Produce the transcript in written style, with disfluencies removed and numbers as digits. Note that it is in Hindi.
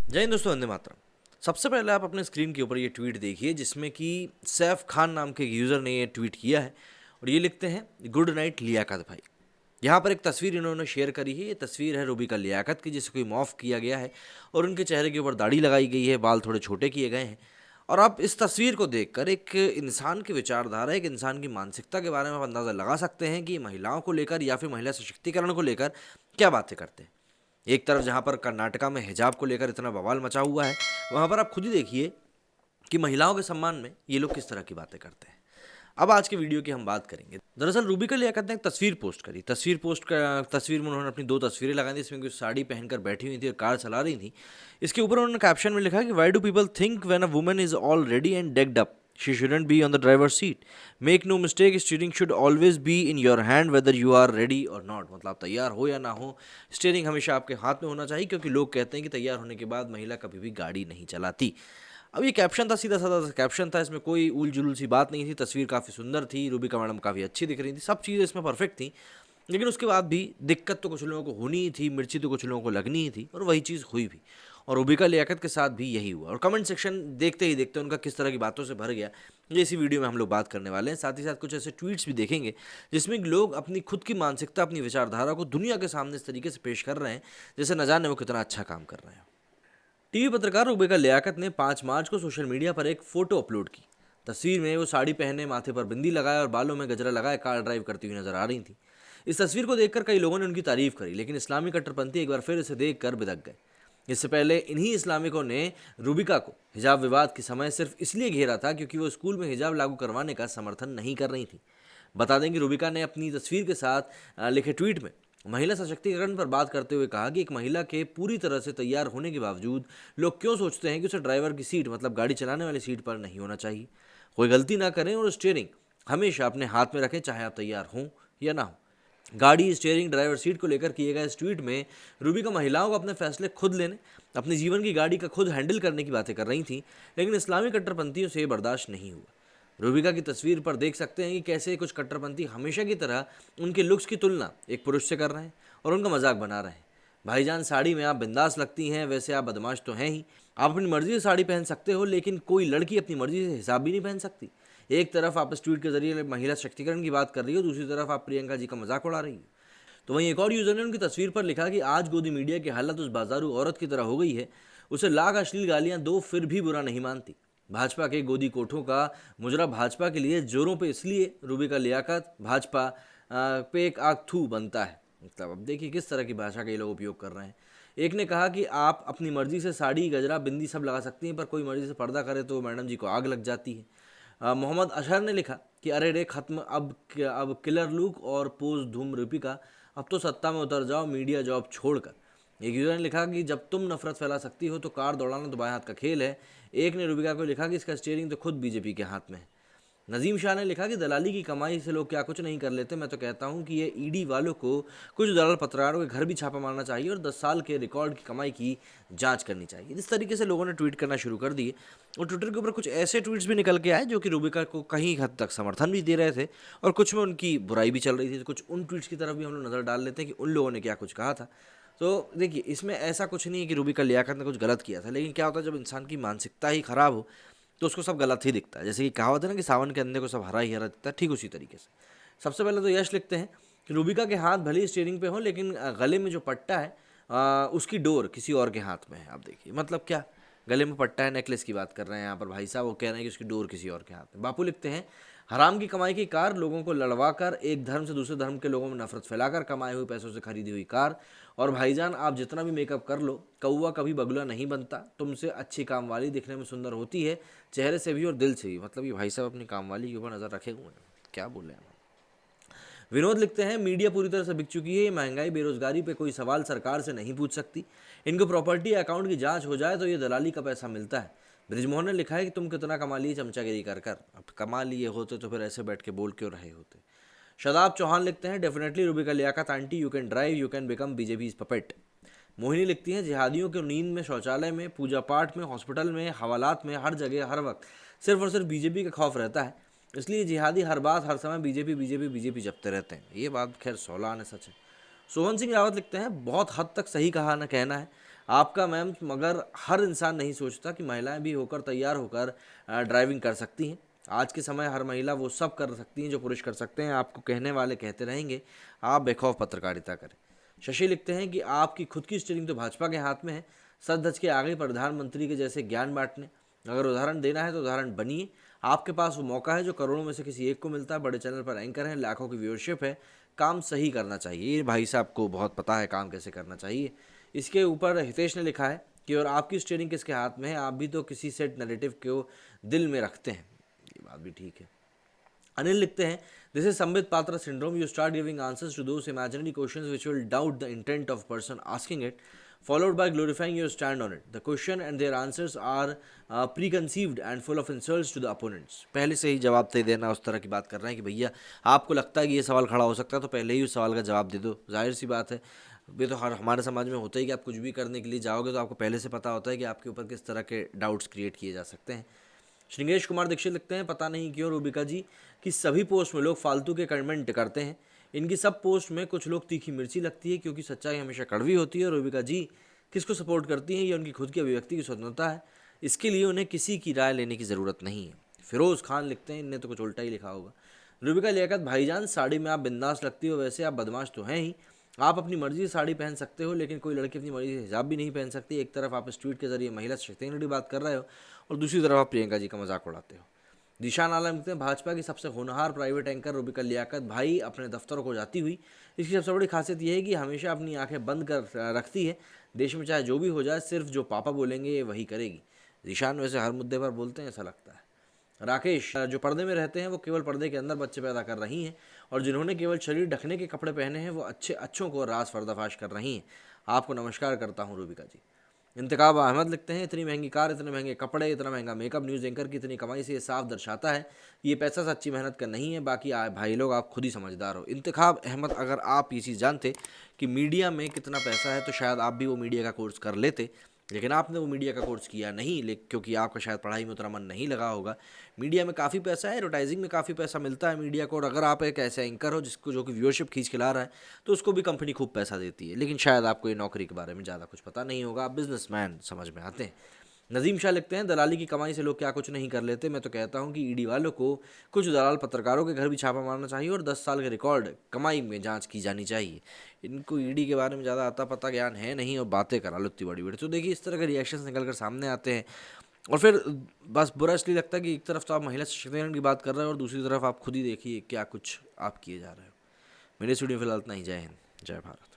जय हिंद दोस्तों, वंदे मातरम। सबसे पहले आप अपने स्क्रीन के ऊपर ये ट्वीट देखिए जिसमें कि सैफ खान नाम के यूज़र ने ये ट्वीट किया है और ये लिखते हैं, गुड नाइट लियाकत भाई। यहाँ पर एक तस्वीर इन्होंने शेयर करी है। ये तस्वीर है रूबिका लियाकत की, जिसे कोई मॉफ किया गया है और उनके चेहरे के ऊपर दाढ़ी लगाई गई है, बाल थोड़े छोटे किए गए हैं। और आप इस तस्वीर को देखकर एक इंसान की विचारधारा, एक इंसान की मानसिकता के बारे में आप अंदाज़ा लगा सकते हैं कि महिलाओं को लेकर या फिर महिला सशक्तिकरण को लेकर क्या बातें करते हैं। एक तरफ जहाँ पर कर्नाटका में हिजाब को लेकर इतना बवाल मचा हुआ है, वहाँ पर आप खुद ही देखिए कि महिलाओं के सम्मान में ये लोग किस तरह की बातें करते हैं। अब आज के वीडियो की हम बात करेंगे। दरअसल रूबिका लियाकत ने एक तस्वीर पोस्ट करी। तस्वीर में उन्होंने अपनी दो तस्वीरें लगाई थी। इसमें कुछ साड़ी पहनकर बैठी हुई थी और कार चला रही थी। इसके ऊपर उन्होंने कैप्शन में लिखा कि why do people think when a woman is all ready and decked up she shouldn't be on the driver seat. Make no mistake, steering should always be in your hand whether you are ready or not. मतलब आप तैयार हो या ना हो, स्टीयरिंग हमेशा आपके हाथ में होना चाहिए, क्योंकि लोग कहते हैं कि तैयार होने के बाद महिला कभी भी गाड़ी नहीं चलाती। अब ये कैप्शन था, सीधा साधा सा कैप्शन था। इसमें कोई उल जुलूल सी बात नहीं थी। तस्वीर काफ़ी सुंदर थी, रूबिका मैडम काफ़ी अच्छी दिख रही थी, सब चीज़ें इसमें परफेक्ट थी। लेकिन उसके बाद भी दिक्कत तो कुछ लोगों को होनी ही थी, मिर्ची तो कुछ लोगों को लगनी ही थी, और वही चीज़ हुई भी। और रूबिका लियाकत के साथ भी यही हुआ। और कमेंट सेक्शन देखते ही देखते उनका किस तरह की बातों से भर गया, ये इसी वीडियो में हम लोग बात करने वाले हैं। साथ ही साथ कुछ ऐसे ट्वीट्स भी देखेंगे जिसमें लोग अपनी खुद की मानसिकता, अपनी विचारधारा को दुनिया के सामने इस तरीके से पेश कर रहे हैं जैसे न जाने वो कितना अच्छा काम कर रहे हैं। टीवी पत्रकार रूबिका लियाकत ने 5 मार्च को सोशल मीडिया पर एक फोटो अपलोड की। तस्वीर में वो साड़ी पहने, माथे पर बिंदी लगाए और बालों में गजरा लगाए कार ड्राइव करती हुई नजर आ रही थी। इस तस्वीर को देखकर कई लोगों ने उनकी तारीफ करी, लेकिन इस्लामी कट्टरपंथी एक बार फिर इसे देखकर बिदक गए। इससे पहले इन्हीं इस्लामिकों ने रूबिका को हिजाब विवाद के समय सिर्फ इसलिए घेरा था क्योंकि वो स्कूल में हिजाब लागू करवाने का समर्थन नहीं कर रही थी। बता दें कि रूबिका ने अपनी तस्वीर के साथ लिखे ट्वीट में महिला सशक्तिकरण पर बात करते हुए कहा कि एक महिला के पूरी तरह से तैयार होने के बावजूद लोग क्यों सोचते हैं कि उसे ड्राइवर की सीट, मतलब गाड़ी चलाने वाली सीट पर नहीं होना चाहिए। कोई गलती ना करें और स्टीयरिंग हमेशा अपने हाथ में रखें, चाहे आप तैयार हों या ना हो। गाड़ी, स्टीयरिंग, ड्राइवर सीट को लेकर किए गए इस ट्वीट में रूबिका महिलाओं को अपने फैसले खुद लेने, अपने जीवन की गाड़ी का खुद हैंडल करने की बातें कर रही थी, लेकिन इस्लामी कट्टरपंथियों से ये बर्दाश्त नहीं हुआ। रूबिका की तस्वीर पर देख सकते हैं कि कैसे कुछ कट्टरपंथी हमेशा की तरह उनके लुक्स की तुलना एक पुरुष से कर रहे हैं और उनका मजाक बना रहे हैं। भाईजान, साड़ी में आप बिंदास लगती हैं, वैसे आप बदमाश तो हैं ही। आप अपनी मर्जी से साड़ी पहन सकते हो, लेकिन कोई लड़की अपनी मर्जी से हिजाब भी नहीं पहन सकती। एक तरफ आप इस ट्वीट के जरिए महिला शक्तिकरण की बात कर रही हो, दूसरी तरफ आप प्रियंका जी का मजाक उड़ा रही हो। तो वहीं एक और यूजर ने उनकी तस्वीर पर लिखा कि आज गोदी मीडिया की हालत उस बाजारू औरत की तरह हो गई है, उसे लाख अश्लील गालियां दो फिर भी बुरा नहीं मानती। भाजपा के गोदी कोठों का मुजरा भाजपा के लिए जोरों पे, इसलिए रूबिका लियाकत भाजपा पे एक आग थू बनता है। मतलब अब देखिए किस तरह की भाषा का ये लोग उपयोग कर रहे हैं। एक ने कहा कि आप अपनी मर्जी से साड़ी, गजरा, बिंदी सब लगा सकती हैं, पर कोई मर्जी से पर्दा करे तो मैडम जी को आग लग जाती है। मोहम्मद अशहर ने लिखा कि अरे रे खत्म, अब किलर लुक और पोज धूम रूबिका, अब तो सत्ता में उतर जाओ मीडिया जॉब छोड़कर। एक यूजर ने लिखा कि जब तुम नफरत फैला सकती हो तो कार दौड़ाना तो बाएं हाथ का खेल है। एक ने रूबिका को लिखा कि इसका स्टीयरिंग तो खुद बीजेपी के हाथ में है। नजीम शाह ने लिखा कि दलाली की कमाई से लोग क्या कुछ नहीं कर लेते। मैं तो कहता हूं कि ये ईडी वालों को कुछ दलाल पत्रकारों के घर भी छापा मारना चाहिए और 10 साल के रिकॉर्ड की कमाई की जांच करनी चाहिए। इस तरीके से लोगों ने ट्वीट करना शुरू कर दिए और ट्विटर के ऊपर कुछ ऐसे ट्वीट्स भी निकल के आए जो कि रूबिका को कहीं हद तक समर्थन भी दे रहे थे और कुछ में उनकी बुराई भी चल रही थी। तो कुछ उन ट्वीट्स की तरफ भी हम लोग नज़र डाल लेते हैं कि उन लोगों ने क्या कुछ कहा था। तो देखिए, इसमें ऐसा कुछ नहीं है कि रूबिका लियाकत ने कुछ गलत किया था, लेकिन क्या होता है जब इंसान की मानसिकता ही खराब हो तो उसको सब गलत ही दिखता है। जैसे कि कहावत है ना कि सावन के अंधे को सब हरा ही हरा दिखता है, ठीक उसी तरीके से। सबसे पहले तो यश लिखते हैं कि रूबिका के हाथ भले ही स्टीयरिंग पे हो, लेकिन गले में जो पट्टा है उसकी डोर किसी और के हाथ में है। आप देखिए मतलब क्या, गले में पट्टा है, नेकलेस की बात कर रहे हैं यहाँ पर भाई साहब, वो कह रहे हैं कि उसकी डोर किसी और के हाथ में। बापू लिखते हैं, हराम की कमाई की कार, लोगों को लड़वा कर, एक धर्म से दूसरे धर्म के लोगों में नफरत फैलाकर कमाए हुए पैसों से खरीदी हुई कार। और भाईजान, आप जितना भी मेकअप कर लो, कौवा कभी बगुला नहीं बनता। तुमसे अच्छी काम वाली दिखने में सुंदर होती है, चेहरे से भी और दिल से भी। मतलब ये भाई साहब अपनी काम वाली के ऊपर नज़र रखे हुए हैं, क्या बोले हम। विनोद लिखते हैं, मीडिया पूरी तरह से बिक चुकी है। ये महंगाई, बेरोजगारी पे कोई सवाल सरकार से नहीं पूछ सकती। इनको प्रॉपर्टी अकाउंट की जांच हो जाए तो ये दलाली का पैसा मिलता है। ब्रिजमोहन ने लिखा है कि तुम कितना कमा लिए चमचागिरी कर कर, अब कमा लिए होते तो फिर ऐसे बैठ के बोल क्यों रहे होते। शदाब चौहान लिखते हैं, definitely Rubika Liaquat aunty, you can drive, you can become BJP puppet. Mohini लिखती हैं, जिहादियों को नींद में, शौचालय में, पूजा पाठ में, हॉस्पिटल में, हवालात में, हर जगह हर वक्त सिर्फ और सिर्फ बीजेपी का खौफ रहता है, इसलिए जिहादी हर बात हर समय बीजेपी बीजेपी बीजेपी जपते रहते हैं। ये बात खैर 16 आने सच है। सोहन सिंह रावत लिखते हैं, बहुत हद तक सही कहा न कहना है। आपका मैम, मगर हर इंसान नहीं सोचता कि महिलाएं भी होकर तैयार होकर ड्राइविंग कर सकती हैं। आज के समय हर महिला वो सब कर सकती हैं जो पुरुष कर सकते हैं। आपको कहने वाले कहते रहेंगे, आप बेखौफ पत्रकारिता करें। शशि लिखते हैं कि आपकी खुद की स्टीयरिंग तो भाजपा के हाथ में है, सच धज के आगे प्रधानमंत्री के जैसे ज्ञान बांटने। अगर उदाहरण देना है तो उदाहरण बनिए। आपके पास वो मौका है जो करोड़ों में से किसी एक को मिलता है। बड़े चैनल पर एंकर हैं, लाखों की व्यूअरशिप है, काम सही करना चाहिए। ये भाई साहब को बहुत पता है काम कैसे करना चाहिए। इसके ऊपर हितेश ने लिखा है कि और आपकी स्टीयरिंग किसके हाथ में है, आप भी तो किसी सेट नैरेटिव को दिल में रखते हैं। ये बात भी ठीक है। अनिल लिखते हैं, this is Sambit Patra syndrome, you start giving answers to those imaginary questions which will doubt the intent of person asking it, followed by glorifying your stand on it. The question and their answers are preconceived and full of insults to the opponents. पहले से ही जवाब दे देना, उस तरह की बात कर रहे हैं कि भैया आपको लगता है कि ये सवाल खड़ा हो सकता है तो पहले ही उस सवाल का जवाब दे दो। जाहिर सी बात है, ये तो हमारे समाज में होता ही कि आप कुछ भी करने के लिए जाओगे तो आपको पहले से पता होता है कि आपके ऊपर किस तरह के डाउट्स क्रिएट किए जा सकते हैं। श्रृंगेश कुमार दीक्षित लिखते हैं, पता नहीं क्यों रूबिका जी की सभी पोस्ट में लोग फालतू के कमेंट करते हैं। इनकी सब पोस्ट में कुछ लोग तीखी मिर्ची लगती है क्योंकि सच्चाई हमेशा कड़वी होती है। रूबिका जी किसको सपोर्ट करती हैं, ये उनकी खुद की अभिव्यक्ति की स्वतंत्रता है, इसके लिए उन्हें किसी की राय लेने की ज़रूरत नहीं है। फिरोज़ खान लिखते हैं, इनने तो कुछ उल्टा ही लिखा होगा। रूबिका लियाकत, भाईजान साड़ी में आप बिंदास लगती हो, वैसे आप बदमाश तो हैं ही। आप अपनी मर्जी से साड़ी पहन सकते हो लेकिन कोई लड़की अपनी मर्जी से हिजाब भी नहीं पहन सकती। एक तरफ आप इस ट्वीट के जरिए महिला सशक्तिकरण की बात कर रहे हो और दूसरी तरफ आप प्रियंका जी का मजाक उड़ाते हो। दिशान आलम लिखते हैं, भाजपा की सबसे होनहार प्राइवेट एंकर रूबिका लियाकत भाई अपने दफ्तरों को जाती हुई। इसकी सबसे बड़ी खासियत यह है कि हमेशा अपनी आंखें बंद कर रखती है। देश में चाहे जो भी हो जाए, सिर्फ जो पापा बोलेंगे ये वही करेगी। दिशान वैसे हर मुद्दे पर बोलते हैं, ऐसा लगता है। राकेश, जो पर्दे में रहते हैं वो केवल पर्दे के अंदर बच्चे पैदा कर रही हैं और जिन्होंने केवल शरीर ढकने के कपड़े पहने हैं वो अच्छों को राज पर्दाफाश कर रही हैं। आपको नमस्कार करता हूँ रूबिका जी। इंतखाब अहमद लिखते हैं, इतनी महंगी कार, इतने महंगे कपड़े, इतना महंगा मेकअप न्यूज़ एंकर की इतनी कमाई से ये साफ दर्शाता है कि ये पैसा सच्ची मेहनत का नहीं है। बाकी भाई लोग आप खुद ही समझदार हो। इंतखाब अहमद, अगर आप ये चीज़ जानते कि मीडिया में कितना पैसा है तो शायद आप भी वो मीडिया का कोर्स कर लेते, लेकिन आपने वो मीडिया का कोर्स किया नहीं, लेकिन क्योंकि आपका शायद पढ़ाई में उतना मन नहीं लगा होगा। मीडिया में काफ़ी पैसा है, एडवर्टाइजिंग में काफ़ी पैसा मिलता है मीडिया को, और अगर आप एक ऐसे एंकर हो जिसको जो कि व्यूअरशिप खींच के ला रहा है तो उसको भी कंपनी खूब पैसा देती है। लेकिन शायद आपको ये नौकरी के बारे में ज़्यादा कुछ पता नहीं होगा, आप बिजनेसमैन समझ में आते हैं। नजीम शाह लिखते हैं, दलाली की कमाई से लोग क्या कुछ नहीं कर लेते। मैं तो कहता हूं कि ईडी वालों को कुछ दलाल पत्रकारों के घर भी छापा मारना चाहिए और 10 साल के रिकॉर्ड कमाई में जांच की जानी चाहिए। इनको ईडी के बारे में ज़्यादा आता पता ज्ञान है नहीं और बातें करा लो इतनी बड़ी बड़ी। तो देखिए इस तरह के रिएक्शंस निकल कर सामने आते हैं और फिर बस बुरा इसलिए लगता है कि एक तरफ तो आप महिला सशक्तिकरण की बात कर रहे हो और दूसरी तरफ आप खुद ही देखिए क्या कुछ आप किए जा रहे हो। मेरे स्टूडियो फिलहाल इतना ही। जय हिंद, जय भारत।